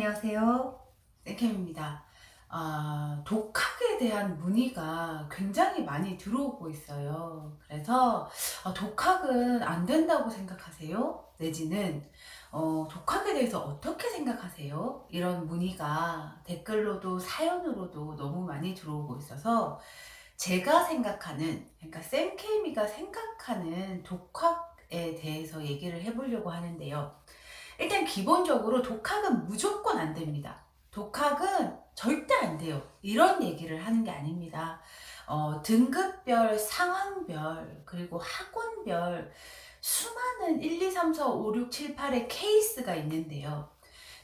안녕하세요. 쌤캠입니다. 독학에 대한 문의가 굉장히 많이 들어오고 있어요. 그래서 독학은 안 된다고 생각하세요? 내지는 독학에 대해서 어떻게 생각하세요? 이런 문의가 댓글로도 사연으로도 너무 많이 들어오고 있어서 제가 생각하는, 그러니까 쌤케이미가 생각하는 독학에 대해서 얘기를 해보려고 하는데요. 일단 기본적으로 독학은 무조건 안 됩니다. 독학은 절대 안 돼요. 이런 얘기를 하는 게 아닙니다. 등급별, 상황별, 그리고 학원별 수많은 1, 2, 3, 4, 5, 6, 7, 8의 케이스가 있는데요.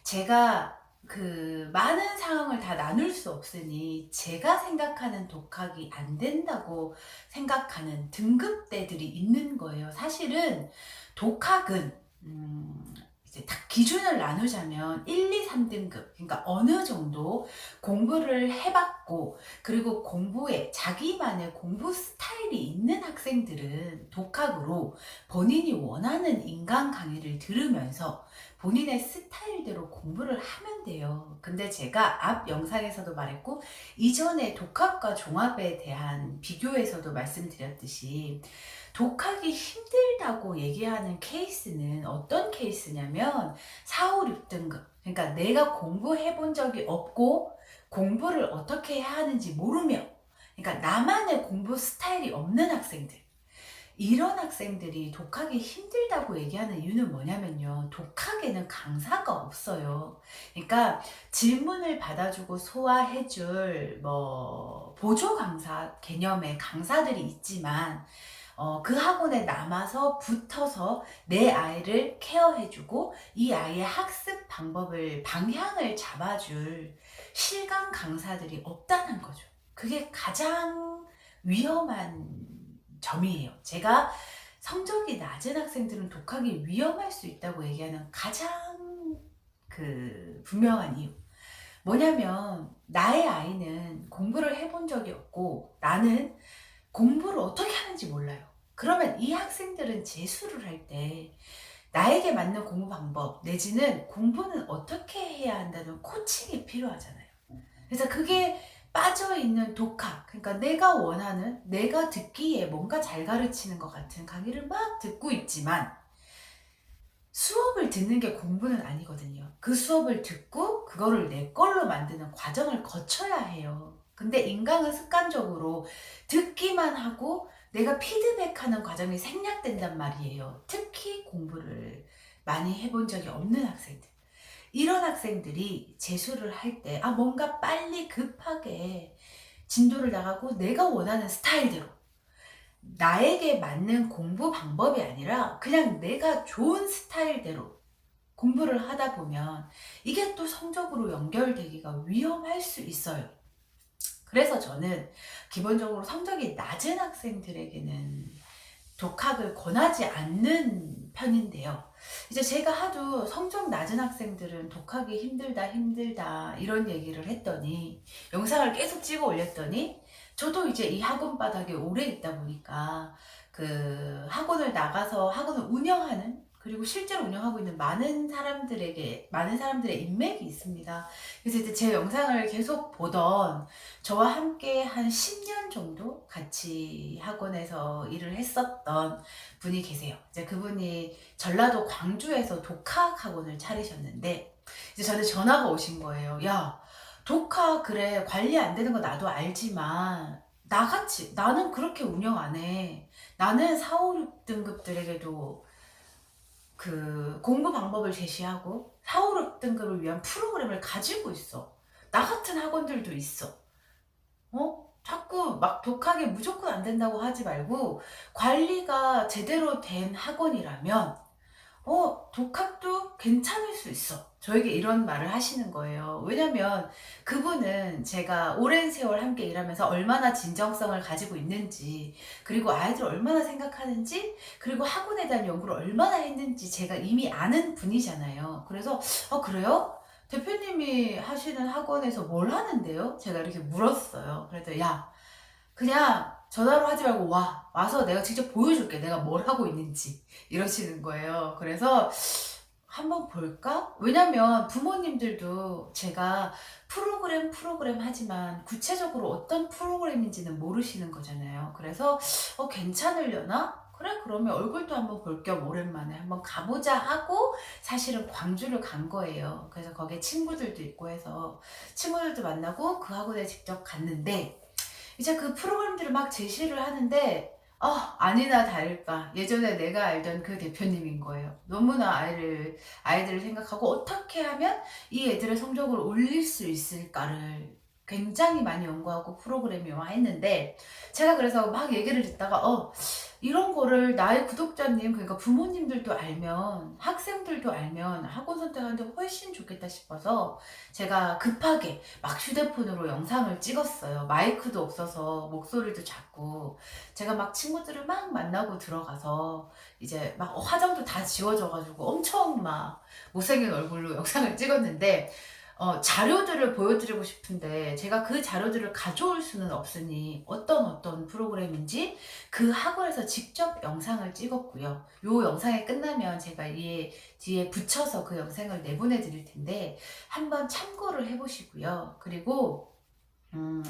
제가 그 많은 상황을 다 나눌 수 없으니 제가 생각하는 독학이 안 된다고 생각하는 등급대들이 있는 거예요. 사실은 독학은 이제 딱 기준을 나누자면 1, 2, 3등급, 그러니까 어느 정도 공부를 해봤고 그리고 공부에 자기만의 공부 스타일이 있는 학생들은 독학으로 본인이 원하는 인강 강의를 들으면서 본인의 스타일대로 공부를 하면 돼요. 근데 제가 앞 영상에서도 말했고 이전에 독학과 종합에 대한 비교에서도 말씀드렸듯이 독학이 힘들다고 얘기하는 케이스는 어떤 케이스냐면 4, 5, 6등급, 그러니까 내가 공부해 본 적이 없고 공부를 어떻게 해야 하는지 모르며, 그러니까 나만의 공부 스타일이 없는 학생들, 이런 학생들이 독학이 힘들다고 얘기하는 이유는 뭐냐면요. 독학에는 강사가 없어요. 그러니까 질문을 받아주고 소화해줄 보조 강사 개념의 강사들이 있지만 그 학원에 남아서 붙어서 내 아이를 케어해주고 이 아이의 학습 방법을 방향을 잡아줄 실강 강사들이 없다는 거죠. 그게 가장 위험한 점이에요. 제가 성적이 낮은 학생들은 독학이 위험할 수 있다고 얘기하는 가장 분명한 이유. 뭐냐면 나의 아이는 공부를 해본 적이 없고 나는 공부를 어떻게 하는지 몰라요. 그러면 이 학생들은 재수를 할 때 나에게 맞는 공부 방법 내지는 공부는 어떻게 해야 한다는 코칭이 필요하잖아요. 그래서 그게 빠져있는 독학, 그러니까 내가 원하는, 내가 듣기에 뭔가 잘 가르치는 것 같은 강의를 막 듣고 있지만 수업을 듣는 게 공부는 아니거든요. 그 수업을 듣고 그거를 내 걸로 만드는 과정을 거쳐야 해요. 근데 인간은 습관적으로 듣기만 하고 내가 피드백하는 과정이 생략된단 말이에요. 특히 공부를 많이 해본 적이 없는 학생들. 이런 학생들이 재수를 할 때, 뭔가 빨리 급하게 진도를 나가고 내가 원하는 스타일대로 나에게 맞는 공부 방법이 아니라 그냥 내가 좋은 스타일대로 공부를 하다 보면 이게 또 성적으로 연결되기가 위험할 수 있어요. 그래서 저는 기본적으로 성적이 낮은 학생들에게는 독학을 권하지 않는 편인데요. 이제 제가 하도 성적 낮은 학생들은 독학이 힘들다 이런 얘기를 했더니 영상을 계속 찍어 올렸더니 저도 이제 이 학원 바닥에 오래 있다 보니까 그 학원을 나가서 학원을 운영하는, 그리고 실제로 운영하고 있는 많은 사람들의 인맥이 있습니다. 그래서 이제 제 영상을 계속 보던, 저와 함께 한 10년 정도 같이 학원에서 일을 했었던 분이 계세요. 이제 그분이 전라도 광주에서 독학 학원을 차리셨는데, 이제 저한테 전화가 오신 거예요. 야, 독학 그래 관리 안 되는 거 나도 알지만 나같이 나는 그렇게 운영 안 해. 나는 4, 5, 6등급들에게도 그 공부 방법을 제시하고 4, 5, 6등급을 위한 프로그램을 가지고 있어. 나 같은 학원들도 있어. 자꾸 막 독학이 무조건 안 된다고 하지 말고 관리가 제대로 된 학원이라면 독학도 괜찮을 수 있어. 저에게 이런 말을 하시는 거예요. 왜냐면 그분은 제가 오랜 세월 함께 일하면서 얼마나 진정성을 가지고 있는지, 그리고 아이들을 얼마나 생각하는지, 그리고 학원에 대한 연구를 얼마나 했는지 제가 이미 아는 분이잖아요. 그래서 그래요? 대표님이 하시는 학원에서 뭘 하는데요? 제가 이렇게 물었어요. 그래도 야, 그냥 전화로 하지 말고 와서 내가 직접 보여줄게. 내가 뭘 하고 있는지. 이러시는 거예요. 그래서 한번 볼까? 왜냐면 부모님들도 제가 프로그램 하지만 구체적으로 어떤 프로그램인지는 모르시는 거잖아요. 그래서 괜찮으려나? 그래, 그러면 얼굴도 한번 볼 겸 오랜만에 한번 가보자 하고 사실은 광주를 간 거예요. 그래서 거기에 친구들도 있고 해서 친구들도 만나고 그 학원에 직접 갔는데 이제 그 프로그램들을 막 제시를 하는데 아니나 다를까 예전에 내가 알던 그 대표님인 거예요. 너무나 아이들을 생각하고 어떻게 하면 이 애들의 성적을 올릴 수 있을까를 굉장히 많이 연구하고 프로그램이 와 했는데 제가 그래서 막 얘기를 듣다가 이런 거를 나의 구독자님, 그러니까 부모님들도 알면 학생들도 알면 학원 선택하는데 훨씬 좋겠다 싶어서 제가 급하게 막 휴대폰으로 영상을 찍었어요. 마이크도 없어서 목소리도 작고 제가 막 친구들을 막 만나고 들어가서 이제 막 화장도 다 지워져가지고 엄청 막 못생긴 얼굴로 영상을 찍었는데 자료들을 보여드리고 싶은데 제가 그 자료들을 가져올 수는 없으니 어떤 프로그램인지 그 학원에서 직접 영상을 찍었고요. 요 영상이 끝나면 제가 이 뒤에 붙여서 그 영상을 내보내 드릴 텐데 한번 참고를 해보시고요. 그리고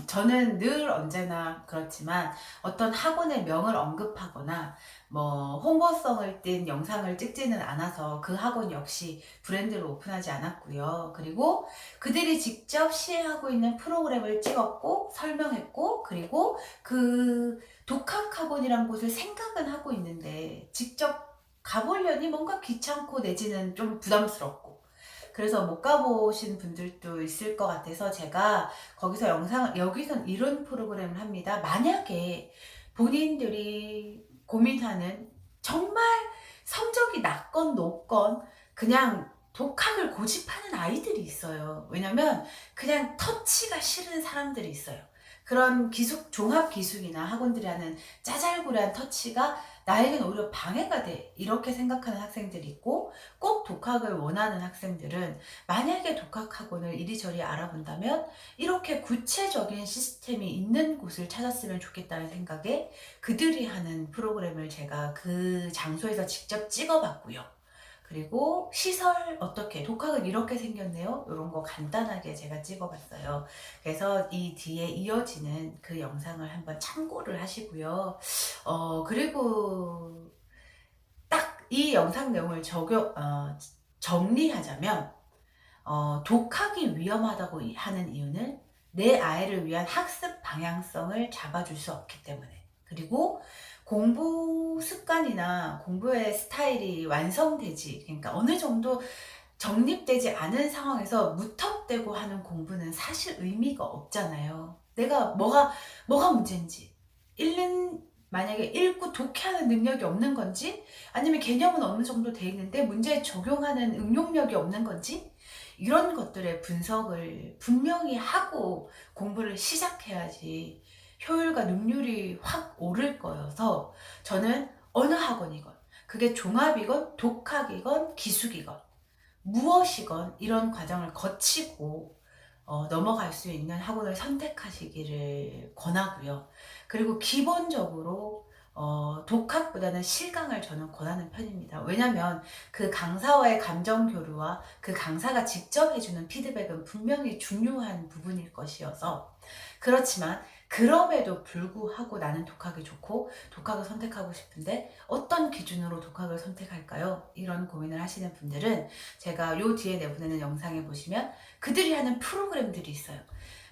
저는 늘 언제나 그렇지만 어떤 학원의 명을 언급하거나 뭐 홍보성을 띤 영상을 찍지는 않아서 그 학원 역시 브랜드를 오픈하지 않았고요. 그리고 그들이 직접 시행하고 있는 프로그램을 찍었고 설명했고 그리고 그 독학학원이란 곳을 생각은 하고 있는데 직접 가보려니 뭔가 귀찮고 내지는 좀 부담스럽고 그래서 못 가보신 분들도 있을 것 같아서 제가 거기서 여기선 이런 프로그램을 합니다. 만약에 본인들이 고민하는 정말 성적이 낮건 높건 그냥 독학을 고집하는 아이들이 있어요. 왜냐면 그냥 터치가 싫은 사람들이 있어요. 그런 종합 기숙이나 학원들이 하는 짜잘구레한 터치가 나에겐 오히려 방해가 돼. 이렇게 생각하는 학생들이 있고 꼭 독학을 원하는 학생들은 만약에 독학학원을 이리저리 알아본다면 이렇게 구체적인 시스템이 있는 곳을 찾았으면 좋겠다는 생각에 그들이 하는 프로그램을 제가 그 장소에서 직접 찍어봤고요. 그리고 시설 어떻게 독학은 이렇게 생겼네요. 이런 거 간단하게 제가 찍어봤어요. 그래서 이 뒤에 이어지는 그 영상을 한번 참고를 하시고요. 그리고 딱 이 영상 내용을 정리하자면 독학이 위험하다고 하는 이유는 내 아이를 위한 학습 방향성을 잡아줄 수 없기 때문에 그리고 공부 습관이나 공부의 스타일이 완성되지 그러니까 어느 정도 정립되지 않은 상황에서 무턱대고 하는 공부는 사실 의미가 없잖아요. 내가 뭐가 문제인지 만약에 읽고 독해하는 능력이 없는 건지 아니면 개념은 어느 정도 돼 있는데 문제에 적용하는 응용력이 없는 건지 이런 것들의 분석을 분명히 하고 공부를 시작해야지 효율과 능률이 확 오를 거여서 저는 어느 학원이건 그게 종합이건 독학이건 기숙이건 무엇이건 이런 과정을 거치고 넘어갈 수 있는 학원을 선택하시기를 권하고요. 그리고 기본적으로 독학보다는 실강을 저는 권하는 편입니다. 왜냐면 그 강사와의 감정 교류와 그 강사가 직접 해주는 피드백은 분명히 중요한 부분일 것이어서 그렇지만 그럼에도 불구하고 나는 독학이 좋고 독학을 선택하고 싶은데 어떤 기준으로 독학을 선택할까요? 이런 고민을 하시는 분들은 제가 요 뒤에 내보내는 영상에 보시면 그들이 하는 프로그램들이 있어요.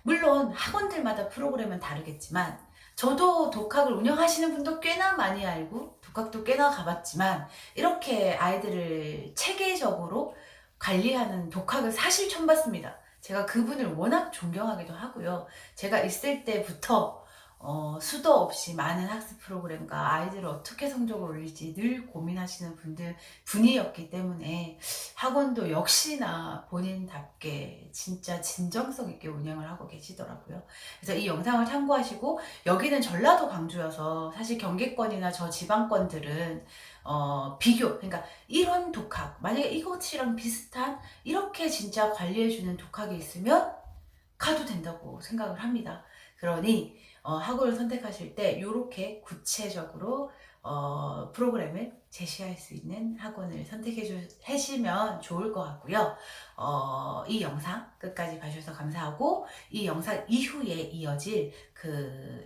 물론 학원들마다 프로그램은 다르겠지만 저도 독학을 운영하시는 분도 꽤나 많이 알고 독학도 꽤나 가봤지만 이렇게 아이들을 체계적으로 관리하는 독학을 사실 처음 봤습니다. 제가 그분을 워낙 존경하기도 하고요. 제가 있을 때부터 수도 없이 많은 학습 프로그램과 아이들을 어떻게 성적을 올릴지 늘 고민하시는 분이었기 때문에 학원도 역시나 본인답게 진짜 진정성 있게 운영을 하고 계시더라고요. 그래서 이 영상을 참고하시고 여기는 전라도 광주여서 사실 경기권이나 저 지방권들은 그러니까 이런 독학 만약에 이것이랑 비슷한 이렇게 진짜 관리해주는 독학이 있으면 가도 된다고 생각을 합니다. 그러니 학원을 선택하실 때 이렇게 구체적으로 프로그램을 제시할 수 있는 학원을 선택해 주시면 좋을 것 같고요. 이 영상 끝까지 봐주셔서 감사하고, 이 영상 이후에 이어질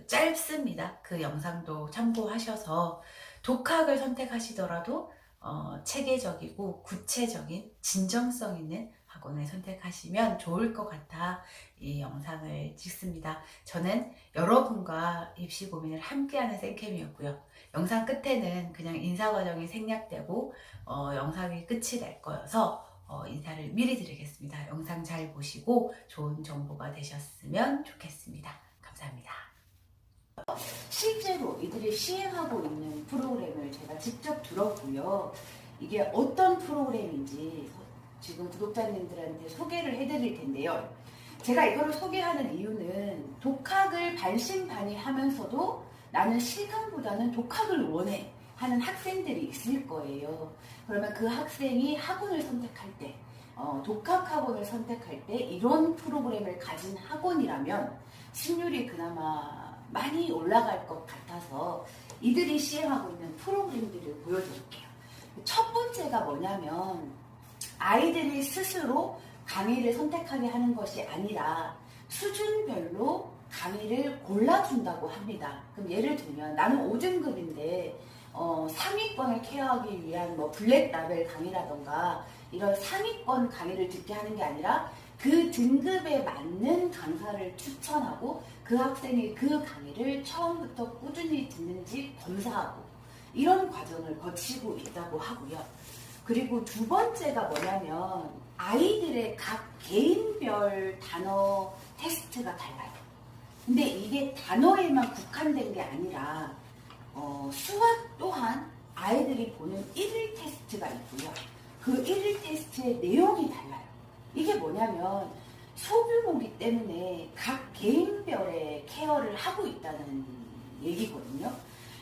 짧습니다. 그 영상도 참고하셔서 독학을 선택하시더라도 체계적이고 구체적인 진정성 있는 학원을 선택하시면 좋을 것 같아 이 영상을 찍습니다. 저는 여러분과 입시 고민을 함께하는 쌤캠이었고요. 영상 끝에는 그냥 인사 과정이 생략되고 영상이 끝이 될 거여서 인사를 미리 드리겠습니다. 영상 잘 보시고 좋은 정보가 되셨으면 좋겠습니다. 감사합니다. 실제로 이들이 시행하고 있는 프로그램을 제가 직접 들었고요. 이게 어떤 프로그램인지 지금 구독자님들한테 소개를 해드릴 텐데요. 제가 이거를 소개하는 이유는 독학을 반신반의하면서도 나는 실강보다는 독학을 원해 하는 학생들이 있을 거예요. 그러면 그 학생이 학원을 선택할 때, 독학 학원을 선택할 때 이런 프로그램을 가진 학원이라면 승률이 그나마 많이 올라갈 것 같아서 이들이 시행하고 있는 프로그램들을 보여드릴게요. 첫 번째가 뭐냐면, 아이들이 스스로 강의를 선택하게 하는 것이 아니라 수준별로 강의를 골라준다고 합니다. 그럼 예를 들면 나는 5등급인데 상위권을 케어하기 위한 블랙 라벨 강의라던가 이런 상위권 강의를 듣게 하는 게 아니라 그 등급에 맞는 강사를 추천하고 그 학생이 그 강의를 처음부터 꾸준히 듣는지 검사하고 이런 과정을 거치고 있다고 하고요. 그리고 두 번째가 뭐냐면 아이들의 각 개인별 단어 테스트가 달라요. 근데 이게 단어에만 국한된 게 아니라 수학 또한 아이들이 보는 1일 테스트가 있고요. 그 1일 테스트의 내용이 달라요. 이게 뭐냐면 소규모이기 때문에 각 개인별의 케어를 하고 있다는 얘기거든요.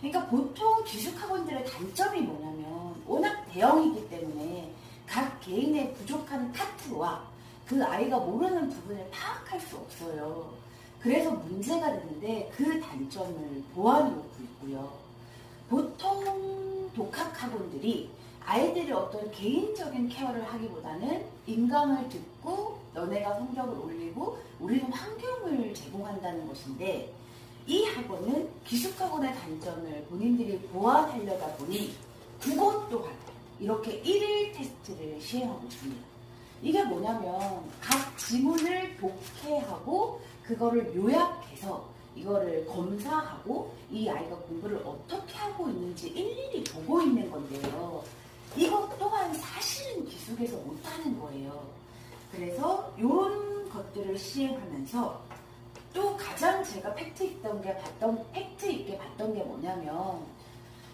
그러니까 보통 기숙학원들의 단점이 뭐냐면 워낙 대형이기 때문에 각 개인의 부족한 파트와 그 아이가 모르는 부분을 파악할 수 없어요. 그래서 문제가 되는데 그 단점을 보완해놓고 있고요. 보통 독학학원들이 아이들이 어떤 개인적인 케어를 하기보다는 인강을 듣고 너네가 성적을 올리고 우리는 환경을 제공한다는 것인데, 이 학원은 기숙학원의 단점을 본인들이 보완하려다 보니 그것 또한 이렇게 1일 테스트를 시행하고 있습니다. 이게 뭐냐면 각 지문을 독해하고 그거를 요약해서 이거를 검사하고 이 아이가 공부를 어떻게 하고 있는지 일일이 보고 있는 건데요. 이것 또한 사실은 기숙에서 못하는 거예요. 그래서 이런 것들을 시행하면서 또 가장 제가 팩트 있게 봤던 게 뭐냐면,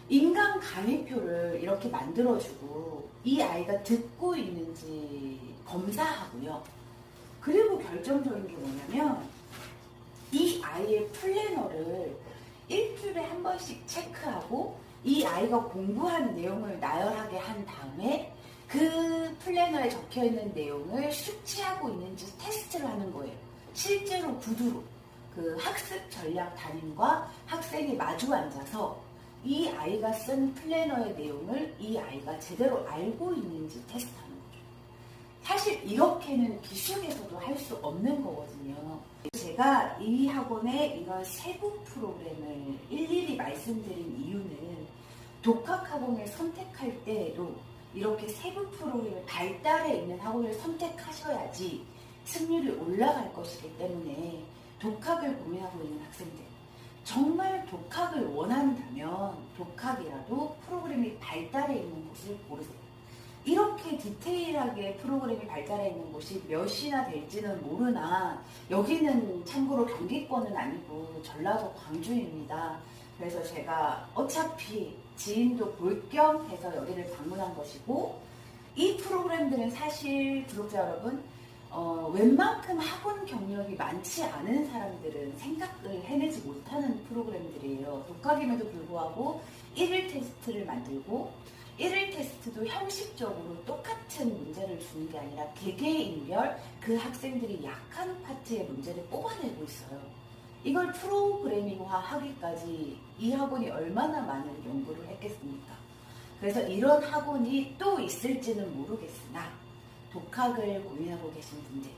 인강 강의표를 이렇게 만들어주고 이 아이가 듣고 있는지 검사하고요. 그리고 결정적인 게 뭐냐면 이 아이의 플래너를 일주일에 한 번씩 체크하고 이 아이가 공부한 내용을 나열하게 한 다음에 그 플래너에 적혀있는 내용을 숙지하고 있는지 테스트를 하는 거예요. 실제로 구두로 그 학습 전략 담임과 학생이 마주 앉아서 이 아이가 쓴 플래너의 내용을 이 아이가 제대로 알고 있는지 테스트하는 거죠. 사실 이렇게는 기숙에서도 할 수 없는 거거든요. 제가 이 학원의 이런 세부 프로그램을 일일이 말씀드린 이유는 독학학원을 선택할 때에도 이렇게 세부 프로그램을 발달해 있는 학원을 선택하셔야지 승률이 올라갈 것이기 때문에 독학을 고민하고 있는 학생들, 정말 독학을 원한다면 독학이라도 프로그램이 발달해 있는 곳을 고르세요. 이렇게 디테일하게 프로그램이 발달해 있는 곳이 몇이나 될지는 모르나 여기는 참고로 경기권은 아니고 전라도 광주입니다. 그래서 제가 어차피 지인도 볼 겸 해서 여기를 방문한 것이고, 이 프로그램들은 사실 구독자 여러분, 웬만큼 학원 경력이 많지 않은 사람들은 생각을 해내지 못하는 프로그램들이에요. 독학임에도 불구하고 1일 테스트를 만들고 1일 테스트도 형식적으로 똑같은 문제를 주는 게 아니라 개개인별 그 학생들이 약한 파트의 문제를 뽑아내고 있어요. 이걸 프로그래밍화 하기까지 이 학원이 얼마나 많은 연구를 했겠습니까? 그래서 이런 학원이 또 있을지는 모르겠으나 독학을 고민하고 계신 분들,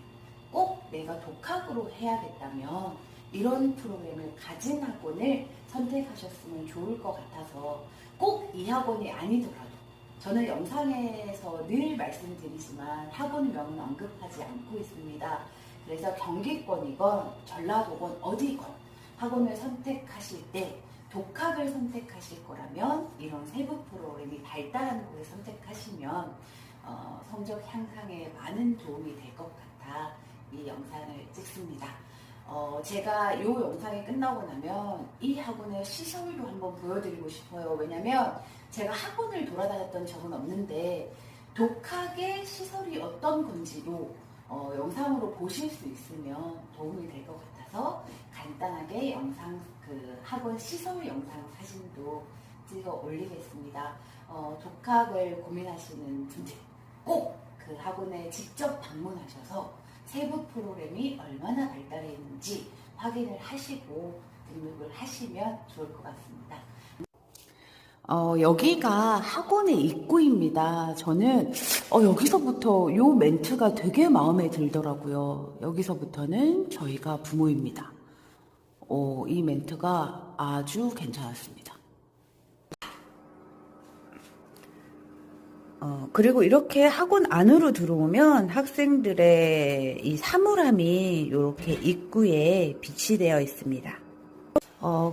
꼭 내가 독학으로 해야겠다면 이런 프로그램을 가진 학원을 선택하셨으면 좋을 것 같아서, 꼭 이 학원이 아니더라도 저는 영상에서 늘 말씀드리지만 학원명은 언급하지 않고 있습니다. 그래서 경기권이건 전라도건 어디건 학원을 선택하실 때 독학을 선택하실 거라면 이런 세부 프로그램이 발달한 곳을 선택하시면 성적 향상에 많은 도움이 될 것 같아 이 영상을 찍습니다. 제가 이 영상이 끝나고 나면 이 학원의 시설도 한번 보여드리고 싶어요. 왜냐면 제가 학원을 돌아다녔던 적은 없는데 독학의 시설이 어떤 건지도 영상으로 보실 수 있으면 도움이 될 것 같아서 간단하게 영상, 학원 시설 영상 사진도 찍어 올리겠습니다. 독학을 고민하시는 분들 꼭 그 학원에 직접 방문하셔서 세부 프로그램이 얼마나 발달해 있는지 확인을 하시고 등록을 하시면 좋을 것 같습니다. 여기가 학원의 입구입니다. 저는 여기서부터 요 멘트가 되게 마음에 들더라고요. 여기서부터는 저희가 부모입니다. 이 멘트가 아주 괜찮았습니다. 그리고 이렇게 학원 안으로 들어오면 학생들의 이 사물함이 이렇게 입구에 비치되어 있습니다.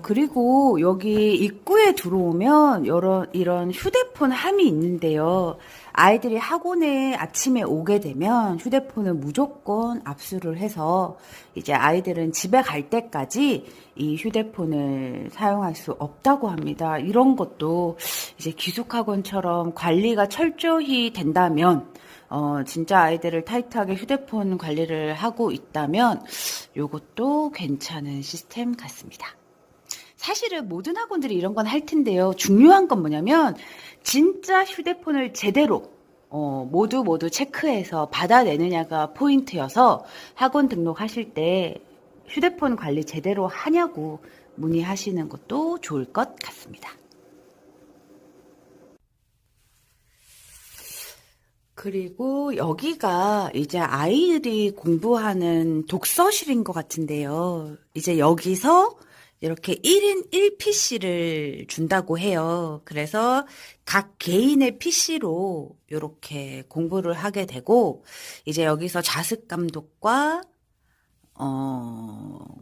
그리고 여기 입구에 들어오면 이런 휴대폰 함이 있는데요. 아이들이 학원에 아침에 오게 되면 휴대폰을 무조건 압수를 해서 이제 아이들은 집에 갈 때까지 이 휴대폰을 사용할 수 없다고 합니다. 이런 것도 이제 기숙학원처럼 관리가 철저히 된다면, 진짜 아이들을 타이트하게 휴대폰 관리를 하고 있다면 요것도 괜찮은 시스템 같습니다. 사실은 모든 학원들이 이런 건 할 텐데요. 중요한 건 뭐냐면 진짜 휴대폰을 제대로 모두 체크해서 받아내느냐가 포인트여서 학원 등록하실 때 휴대폰 관리 제대로 하냐고 문의하시는 것도 좋을 것 같습니다. 그리고 여기가 이제 아이들이 공부하는 독서실인 것 같은데요. 이제 여기서 이렇게 1인 1PC를 준다고 해요. 그래서 각 개인의 PC로 이렇게 공부를 하게 되고, 이제 여기서 자습 감독과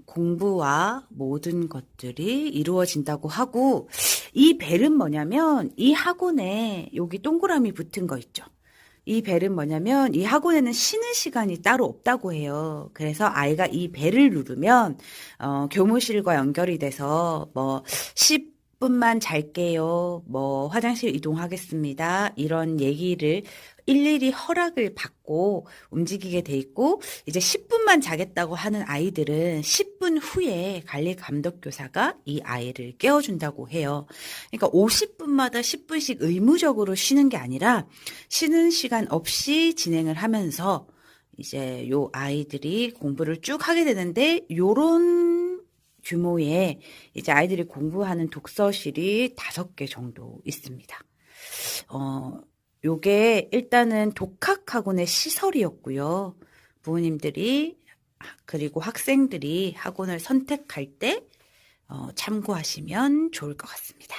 공부와 모든 것들이 이루어진다고 하고, 이 벨은 뭐냐면 이 학원에 여기 동그라미 붙은 거 있죠. 이 벨은 뭐냐면 이 학원에는 쉬는 시간이 따로 없다고 해요. 그래서 아이가 이 벨을 누르면 교무실과 연결이 돼서 뭐 10분만 잘게요. 뭐 화장실 이동하겠습니다. 이런 얘기를 일일이 허락을 받고 움직이게 돼 있고, 이제 10분만 자겠다고 하는 아이들은 10분 후에 관리 감독 교사가 이 아이를 깨워준다고 해요. 그러니까 50분마다 10분씩 의무적으로 쉬는 게 아니라 쉬는 시간 없이 진행을 하면서 이제 요 아이들이 공부를 쭉 하게 되는데, 요런 규모의 이제 아이들이 공부하는 독서실이 5개 정도 있습니다. 요게 일단은 독학학원의 시설이었고요. 부모님들이 그리고 학생들이 학원을 선택할 때 참고하시면 좋을 것 같습니다.